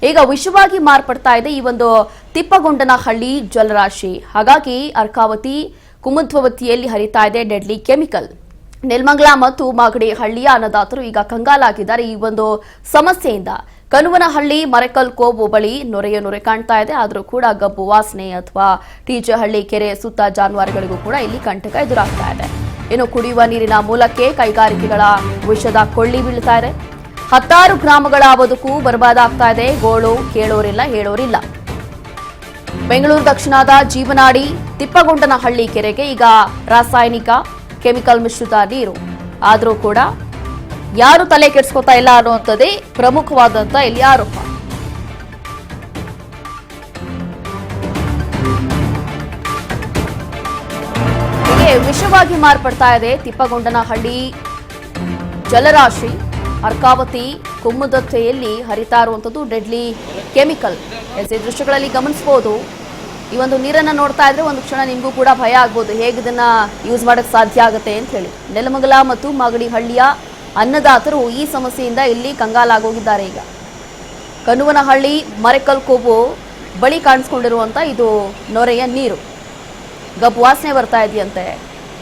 ಈಗ ವಿಷವಾಗಿ ಮಾರ್ಪಡ್ತಾ ಇದೆ ಈ ಒಂದು ತಿಪ್ಪಗೊಂಡನಹಳ್ಳಿ ಜಲರಾಶಿ. ಹಾಗಾಗಿ ಅರ್ಕಾವತಿ ಕುಮುದ್ವತಿಯಲ್ಲಿ ಹರಿತಾ ಇದೆ ಡೆಡ್ಲಿ ಕೆಮಿಕಲ್. ನೆಲಮಂಗಲ ಮತ್ತು ಮಾಗಡಿ ಹಳ್ಳಿಯ ಅನ್ನದಾತರು ಈಗ ಕಂಗಾಲಾಗಿದ್ದಾರೆ ಈ ಒಂದು ಸಮಸ್ಯೆಯಿಂದ. ಕನುವನಹಳ್ಳಿ ಮರೆಕಲ್ ಕೋಬು ಬಳಿ ನೊರೆ ಕಾಣ್ತಾ ಇದೆ. ಆದರೂ ಕೂಡ ಗಬ್ಬು ವಾಸನೆ ಅಥವಾ ಟಿಜೆಹಳ್ಳಿ ಕೆರೆ ಸುತ್ತ ಜಾನುವಾರುಗಳಿಗೂ ಕೂಡ ಇಲ್ಲಿ ಕಂಟಕ ಎದುರಾಗ್ತಾ ಇದೆ. ಇನ್ನು ಕುಡಿಯುವ ನೀರಿನ ಮೂಲಕ್ಕೆ ಕೈಗಾರಿಕೆಗಳ ವಿಷದ ಕೊಳ್ಳಿ ಬೀಳ್ತಾ ಇದೆ. 10 ಗ್ರಾಮಗಳ ಬದುಕು ಬರ್ಬಾದಾಗ್ತಾ ಇದೆ. ಗೋಳು ಕೇಳೋರಿಲ್ಲ ಹೇಳೋರಿಲ್ಲ. ಬೆಂಗಳೂರು ದಕ್ಷಿಣದ ಜೀವನಾಡಿ ತಿಪ್ಪಗೊಂಡನಹಳ್ಳಿ ಕೆರೆಗೆ ಈಗ ರಾಸಾಯನಿಕ ಕೆಮಿಕಲ್ ಮಿಶ್ರಿತ ನೀರು. ಆದರೂ ಕೂಡ ಯಾರು ತಲೆ ಕೆಡಿಸ್ಕೊತಾ ಇಲ್ಲ ಅನ್ನುವಂಥದ್ದೇ ಪ್ರಮುಖವಾದಂತ ಇಲ್ಲಿ ಆರೋಪ. ಹೀಗೆ ವಿಷವಾಗಿ ಮಾರ್ಪಡ್ತಾ ಇದೆ ತಿಪ್ಪಗೊಂಡನಹಳ್ಳಿ ಜಲರಾಶಿ. ಅರ್ಕಾವತಿ ಕುಮ್ಮುದತ್ತೆಯಲ್ಲಿ ಹರಿತಾ ಇರುವಂಥದ್ದು ಡೆಡ್ಲಿ ಕೆಮಿಕಲ್. ಈ ದೃಶ್ಯಗಳಲ್ಲಿ ಗಮನಿಸಬಹುದು. ಈ ಒಂದು ನೀರನ್ನು ನೋಡ್ತಾ ಇದ್ರೆ ಒಂದು ಕ್ಷಣ ನಿಮಗೂ ಕೂಡ ಭಯ ಆಗ್ಬೋದು, ಹೇಗೆ ಇದನ್ನ ಯೂಸ್ ಮಾಡಕ್ಕೆ ಸಾಧ್ಯ ಆಗುತ್ತೆ ಅಂತ ಹೇಳಿ. ನೆಲಮಂಗಲ ಮತ್ತು ಮಾಗಡಿ ಹಳ್ಳಿಯ ಅನ್ನದಾತರು ಈ ಸಮಸ್ಯೆಯಿಂದ ಇಲ್ಲಿ ಕಂಗಾಲಾಗೋಗಿದ್ದಾರೆ. ಈಗ ಕನುವನಹಳ್ಳಿ ಮರೆಕಲ್ ಕೋಬು ಬಳಿ ಕಾಣಿಸ್ಕೊಂಡಿರುವಂತ ಇದು ನೊರೆಯ ನೀರು. ಗಬ್ಬು ವಾಸನೆ ಬರ್ತಾ ಇದೆಯಂತೆ.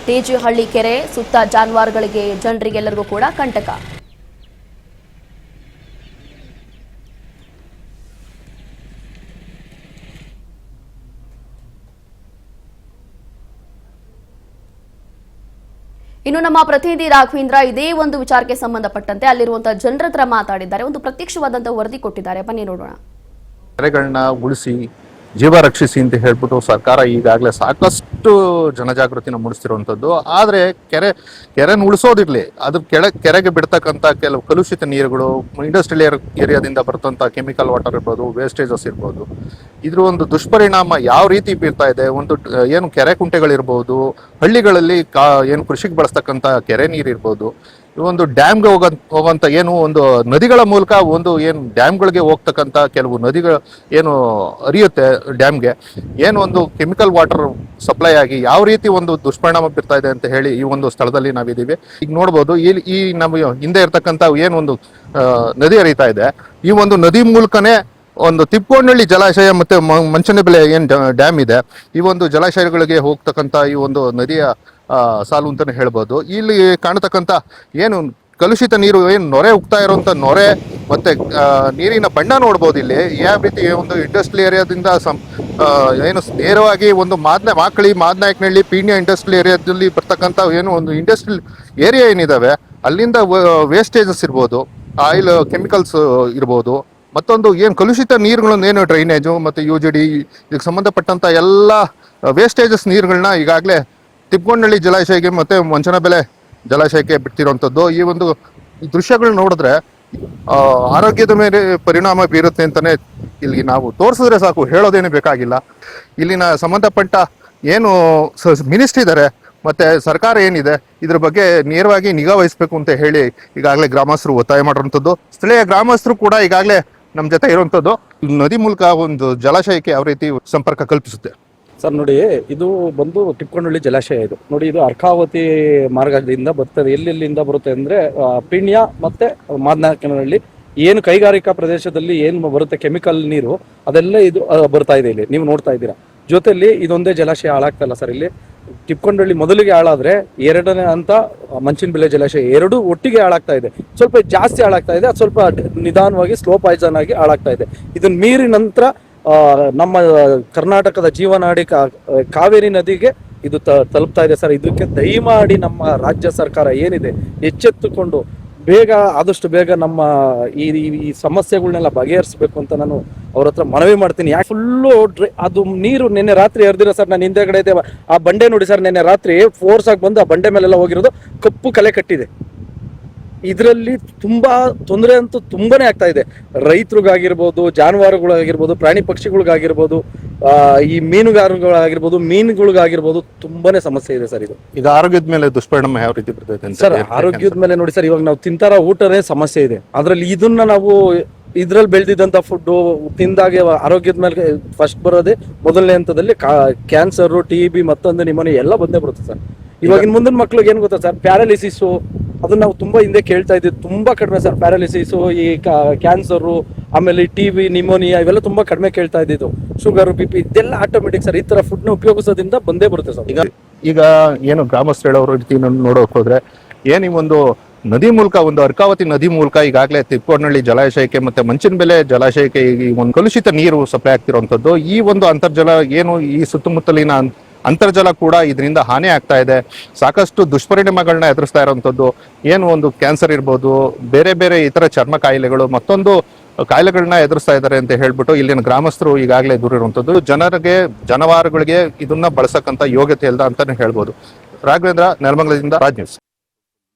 ಟಿಜೆಹಳ್ಳಿ ಕೆರೆ ಸುತ್ತ ಜಾನುವಾರುಗಳಿಗೆ ಜನರಿಗೆಲ್ಲರಿಗೂ ಕೂಡ ಕಂಟಕ. ಇನ್ನು ನಮ್ಮ ಪ್ರತಿನಿಧಿ ರಾಘವೇಂದ್ರ ಇದೇ ಒಂದು ವಿಚಾರಕ್ಕೆ ಸಂಬಂಧಪಟ್ಟಂತೆ ಅಲ್ಲಿರುವಂತಹ ಜನರ ಹತ್ರ ಮಾತಾಡಿದ್ದಾರೆ. ಒಂದು ಪ್ರತ್ಯಕ್ಷವಾದಂತಹ ವರದಿ ಕೊಟ್ಟಿದ್ದಾರೆ, ಬನ್ನಿ ನೋಡೋಣ. ಕೆರೆಗಳನ್ನ ಉಳಿಸಿ ಜೀವ ರಕ್ಷಿಸಿ ಅಂತ ಹೇಳ್ಬಿಟ್ಟು ಸರ್ಕಾರ ಈಗಾಗಲೇ ಸಾಕಷ್ಟು ಜನಜಾಗೃತಿನ ಮೂಡಿಸ್ತಿರುವಂಥದ್ದು. ಆದರೆ ಕೆರೆನ ಉಳಿಸೋದಿರ್ಲಿ, ಅದು ಕೆರೆಗೆ ಬಿಡ್ತಕ್ಕಂಥ ಕೆಲವು ಕಲುಷಿತ ನೀರುಗಳು, ಇಂಡಸ್ಟ್ರಿಯಲ್ ಏರಿಯಾದಿಂದ ಬರ್ತಂಥ ಕೆಮಿಕಲ್ ವಾಟರ್ ಇರ್ಬೋದು, ವೇಸ್ಟೇಜಸ್ ಇರ್ಬೋದು, ಇದ್ರ ಒಂದು ದುಷ್ಪರಿಣಾಮ ಯಾವ ರೀತಿ ಬೀರ್ತಾ ಇದೆ. ಒಂದು ಏನು ಕೆರೆ ಕುಂಟೆಗಳಿರ್ಬೋದು, ಹಳ್ಳಿಗಳಲ್ಲಿ ಏನು ಕೃಷಿಗೆ ಬಳಸ್ತಕ್ಕಂಥ ಕೆರೆ ನೀರಿರ್ಬೋದು, ಒಂದು ಡ್ಯಾಮ್ಗೆ ಹೋಗಂತ ಏನು ಒಂದು ನದಿಗಳ ಮೂಲಕ ಒಂದು ಏನು ಡ್ಯಾಮ್ಗಳಿಗೆ ಹೋಗ್ತಕ್ಕಂಥ ಕೆಲವು ನದಿಗಳು ಏನು ಹರಿಯುತ್ತೆ ಡ್ಯಾಮ್ಗೆ, ಏನು ಒಂದು ಕೆಮಿಕಲ್ ವಾಟರ್ ಸಪ್ಲೈ ಆಗಿ ಯಾವ ರೀತಿ ಒಂದು ದುಷ್ಪರಿಣಾಮ ಬೀರ್ತಾ ಇದೆ ಅಂತ ಹೇಳಿ ಈ ಒಂದು ಸ್ಥಳದಲ್ಲಿ ನಾವಿದ್ದೀವಿ. ಈಗ ನೋಡ್ಬೋದು, ಈ ನಮ್ಮ ಹಿಂದೆ ಇರ್ತಕ್ಕಂಥ ಏನು ಒಂದು ನದಿ ಹರಿತಾ ಇದೆ, ಈ ಒಂದು ನದಿ ಮೂಲಕನೇ ಒಂದು ತಿಪ್ಪಗೊಂಡನಹಳ್ಳಿ ಜಲಾಶಯ ಮತ್ತೆ ಮಂಚನಬೆಲೆ ಏನು ಡ್ಯಾಮ್ ಇದೆ, ಈ ಒಂದು ಜಲಾಶಯಗಳಿಗೆ ಹೋಗ್ತಕ್ಕಂಥ ಈ ಒಂದು ನದಿಯ ಸಾಲು ಅಂತಾನೆ ಹೇಳ್ಬೋದು. ಇಲ್ಲಿ ಕಾಣತಕ್ಕಂಥ ಏನು ಕಲುಷಿತ ನೀರು, ಏನು ನೊರೆ ಉಗ್ತಾ ಇರುವಂತ ನೊರೆ ಮತ್ತೆ ನೀರಿನ ಬಣ್ಣ ನೋಡ್ಬೋದು. ಇಲ್ಲಿ ಯಾವ ರೀತಿ ಒಂದು ಇಂಡಸ್ಟ್ರಿಯಲ್ ಏರಿಯಾದಿಂದ ಏನು ನೇರವಾಗಿ ಒಂದು ಮಾದನಾಯಕನಹಳ್ಳಿ ಪೀಣ್ಯ ಇಂಡಸ್ಟ್ರಿಯಲ್ ಏರಿಯಾದಲ್ಲಿ ಬರ್ತಕ್ಕಂಥ ಏನು ಒಂದು ಇಂಡಸ್ಟ್ರಿಯಲ್ ಏರಿಯಾ ಏನಿದಾವೆ ಅಲ್ಲಿಂದ ವೇಸ್ಟೇಜಸ್ ಇರ್ಬೋದು, ಆಯಿಲ್ ಕೆಮಿಕಲ್ಸ್ ಇರ್ಬೋದು, ಮತ್ತೊಂದು ಏನು ಕಲುಷಿತ ನೀರುಗಳನ್ನು ಏನು ಡ್ರೈನೇಜು ಮತ್ತು UGD ಇದಕ್ಕೆ ಸಂಬಂಧಪಟ್ಟಂತ ಎಲ್ಲ ವೇಸ್ಟೇಜಸ್ ನೀರುಗಳನ್ನ ಈಗಾಗಲೇ ತಿಪ್ಪಗೊಂಡನಹಳ್ಳಿ ಜಲಾಶಯಕ್ಕೆ ಮತ್ತೆ ಮಂಚನಬೆಲೆ ಜಲಾಶಯಕ್ಕೆ ಬಿಡ್ತಿರುವಂಥದ್ದು. ಈ ಒಂದು ದೃಶ್ಯಗಳು ನೋಡಿದ್ರೆ ಆರೋಗ್ಯದ ಮೇಲೆ ಪರಿಣಾಮ ಬೀರುತ್ತೆ ಅಂತಾನೆ ಇಲ್ಲಿ ನಾವು ತೋರಿಸಿದ್ರೆ ಸಾಕು, ಹೇಳೋದೇನು ಬೇಕಾಗಿಲ್ಲ. ಇಲ್ಲಿನ ಸಂಬಂಧಪಟ್ಟ ಏನು ಮಿನಿಸ್ಟ್ರಿ ಇದ್ದಾರೆ ಮತ್ತೆ ಸರ್ಕಾರ ಏನಿದೆ ಇದ್ರ ಬಗ್ಗೆ ನೇರವಾಗಿ ನಿಗಾ ವಹಿಸಬೇಕು ಅಂತ ಹೇಳಿ ಈಗಾಗಲೇ ಗ್ರಾಮಸ್ಥರು ಒತ್ತಾಯ ಮಾಡಿರುವಂಥದ್ದು. ಸ್ಥಳೀಯ ಗ್ರಾಮಸ್ಥರು ಕೂಡ ಈಗಾಗಲೇ ನಮ್ಮ ಜೊತೆ ಇರುವಂಥದ್ದು. ನದಿ ಮೂಲಕ ಒಂದು ಜಲಾಶಯಕ್ಕೆ ಯಾವ ರೀತಿ ಸಂಪರ್ಕ ಕಲ್ಪಿಸುತ್ತೆ ಸರ್? ನೋಡಿ, ಇದು ಬಂದು ತಿಪ್ಪಗೊಂಡನಹಳ್ಳಿ ಜಲಾಶಯ. ಇದು ನೋಡಿ, ಇದು ಅರ್ಕಾವತಿ ಮಾರ್ಗದಿಂದ ಬರ್ತದೆ. ಎಲ್ಲೆಲ್ಲಿಂದ ಬರುತ್ತೆ ಅಂದ್ರೆ ಪಿಣ್ಯ ಮತ್ತೆ ಮಾದನಾಯಕನಹಳ್ಳಿ ಏನು ಕೈಗಾರಿಕಾ ಪ್ರದೇಶದಲ್ಲಿ ಏನು ಬರುತ್ತೆ ಕೆಮಿಕಲ್ ನೀರು, ಅದೆಲ್ಲ ಇದು ಬರ್ತಾ ಇದೆ. ಇಲ್ಲಿ ನೀವು ನೋಡ್ತಾ ಇದ್ದೀರಾ. ಜೊತೆಲಿ ಇದೊಂದೇ ಜಲಾಶಯ ಹಾಳಾಗ್ತಾ ಇಲ್ಲ ಸರ್. ಇಲ್ಲಿ ತಿಪ್ಪಗೊಂಡನಹಳ್ಳಿ ಮೊದಲಿಗೆ ಹಾಳಾದ್ರೆ ಎರಡನೇ ಹಂತ ಮಂಚಿನಬೆಲೆ ಜಲಾಶಯ ಎರಡೂ ಒಟ್ಟಿಗೆ ಹಾಳಾಗ್ತಾ ಇದೆ. ಸ್ವಲ್ಪ ಜಾಸ್ತಿ ಹಾಳಾಗ್ತಾ ಇದೆ, ಅದು ಸ್ವಲ್ಪ ನಿಧಾನವಾಗಿ ಸ್ಲೋ ಪಾಯ್ಸನ್ ಆಗಿ ಹಾಳಾಗ್ತಾ ಇದೆ. ಇದನ್ನ ಮೀರಿ ನಂತರ ನಮ್ಮ ಕರ್ನಾಟಕದ ಜೀವನಾಡಿ ಕಾವೇರಿ ನದಿಗೆ ಇದು ತಲುಪ್ತಾ ಇದೆ ಸರ್. ಇದಕ್ಕೆ ದಯಮಾಡಿ ನಮ್ಮ ರಾಜ್ಯ ಸರ್ಕಾರ ಏನಿದೆ ಎಚ್ಚೆತ್ತುಕೊಂಡು ಆದಷ್ಟು ಬೇಗ ನಮ್ಮ ಈ ಸಮಸ್ಯೆಗಳನ್ನೆಲ್ಲ ಬಗೆಹರಿಸಬೇಕು ಅಂತ ನಾನು ಅವ್ರ ಹತ್ರ ಮನವಿ ಮಾಡ್ತೀನಿ. ಯಾಕೆ ಫುಲ್ಲು ಅದು ನೀರು ನಿನ್ನೆ ರಾತ್ರಿ ಹರಿದಿರೋ ಸರ್. ನಾನು ಹಿಂದೆಗಡೆ ಇದೆ ಆ ಬಂಡೆ ನೋಡಿ ಸರ್, ನಿನ್ನೆ ರಾತ್ರಿ ಫೋರ್ಸ್ ಆಗಿ ಬಂದು ಆ ಬಂಡೆ ಮೇಲೆಲ್ಲ ಹೋಗಿರೋದು ಕಪ್ಪು ಕಲೆ ಕಟ್ಟಿದೆ. ಇದರಲ್ಲಿ ತುಂಬಾ ತೊಂದರೆ ಅಂತೂ ತುಂಬಾನೇ ಆಗ್ತಾ ಇದೆ. ರೈತರಿಗಾಗಿರ್ಬೋದು, ಜಾನುವಾರುಗಳಾಗಿರ್ಬೋದು, ಪ್ರಾಣಿ ಪಕ್ಷಿಗಳಿಗಾಗಿರ್ಬೋದು, ಈ ಮೀನುಗಾರಗಳಾಗಿರ್ಬೋದು, ಮೀನುಗಳಿಗಾಗಿರ್ಬೋದು ತುಂಬಾನೇ ಸಮಸ್ಯೆ ಇದೆ ಸರ್. ಇದು ಆರೋಗ್ಯದ ಮೇಲೆ ದುಷ್ಪರಿಣಾಮ ಯಾವ ರೀತಿ ಬರ್ತೈತೆ ಸರ್? ಆರೋಗ್ಯದ ಮೇಲೆ ನೋಡಿ ಸರ್, ಇವಾಗ ನಾವು ತಿಂತಾರ ಊಟನೇ ಸಮಸ್ಯೆ ಇದೆ. ಅದ್ರಲ್ಲಿ ಇದನ್ನ ನಾವು ಇದ್ರಲ್ಲಿ ಬೆಳೆದಿದ್ದಂತ ಫುಡ್ ತಿಂದಾಗೆ ಆರೋಗ್ಯದ ಮೇಲೆ ಫಸ್ಟ್ ಬರೋದೇ ಮೊದಲನೇ ಹಂತದಲ್ಲಿ ಕ್ಯಾನ್ಸರ್, TB, ಮತ್ತೊಂದು ನಿಮೋನಿಯಾ ಎಲ್ಲ ಬಂದೇ ಬರುತ್ತೆ ಸರ್. ಇವಾಗಿನ ಮುಂದಿನ ಮಕ್ಳಿಗೆ ಏನ್ ಗೊತ್ತಾ ಸರ್, ಪ್ಯಾರಾಲಿಸಿಸ್, ಅದನ್ನ ನಾವು ತುಂಬಾ ಹಿಂದೆ ಕೇಳ್ತಾ ಇದ್ವಿ, ತುಂಬಾ ಕಡಿಮೆ ಸರ್. ಪ್ಯಾರಾಲಿಸಿಸ್, ಈ ಕ್ಯಾನ್ಸರು, ಆಮೇಲೆ ಟಿವಿ, ನಿಮೋನಿಯಾ ಇವೆಲ್ಲ ತುಂಬಾ ಕಡಿಮೆ ಕೇಳ್ತಾ ಇದ್ದಿದ್ದು. ಶುಗರ್, BP ಇದೆಲ್ಲ ಆಟೋಮೆಟಿಕ್ ಸರ್. ಈ ತರ ಫುಡ್ ನ ಉಪಯೋಗಿಸೋದ್ರಿಂದ ಬಂದೇ ಬರುತ್ತೆ ಸರ್. ಈಗ ಏನು ಗ್ರಾಮಸ್ಥರು ಹೇಳೋರು ರೀತಿ ನೋಡೋಕೆ ಹೋದ್ರೆ ಏನ್ ಈ ಒಂದು ನದಿ ಮೂಲಕ, ಒಂದು ಅರ್ಕಾವತಿ ನದಿ ಮೂಲಕ ಈಗಾಗಲೇ ತಿಪ್ಪೋನಹಳ್ಳಿ ಜಲಾಶಯಕ್ಕೆ ಮತ್ತೆ ಮಂಚಿನಬೆಲೆ ಜಲಾಶಯಕ್ಕೆ ಈ ಒಂದು ಕಲುಷಿತ ನೀರು ಸಪ್ಲೈ ಆಗ್ತಿರುವಂತದ್ದು. ಈ ಒಂದು ಅಂತರ್ಜಲ ಏನು ಈ ಸುತ್ತಮುತ್ತಲಿನ ಅಂತರ್ಜಲ ಕೂಡ ಇದರಿಂದ ಹಾನಿ ಆಗ್ತಾ ಇದೆ. ಸಾಕಷ್ಟು ದುಷ್ಪರಿಣಾಮಗಳನ್ನ ಎದುರಿಸ್ತಾ ಇರುವಂತದ್ದು. ಏನು ಒಂದು ಕ್ಯಾನ್ಸರ್ ಇರ್ಬೋದು, ಬೇರೆ ಬೇರೆ ಇತರ ಚರ್ಮ ಕಾಯಿಲೆಗಳು, ಮತ್ತೊಂದು ಕಾಯಿಲೆಗಳನ್ನ ಎದುರಿಸ್ತಾ ಇದ್ದಾರೆ ಅಂತ ಹೇಳ್ಬಿಟ್ಟು ಇಲ್ಲಿನ ಗ್ರಾಮಸ್ಥರು ಈಗಾಗಲೇ ದೂರಿರುವಂತದ್ದು. ಜಾನುವಾರುಗಳಿಗೆ ಇದನ್ನ ಬಳಸಕ್ಕಂತ ಯೋಗ್ಯತೆ ಇಲ್ಲ ಅಂತಾನೆ ಹೇಳ್ಬೋದು. ರಾಘವೇಂದ್ರ, ನೆಲಮಂಗಲದಿಂದ, ರಾಜ್ ನ್ಯೂಸ್.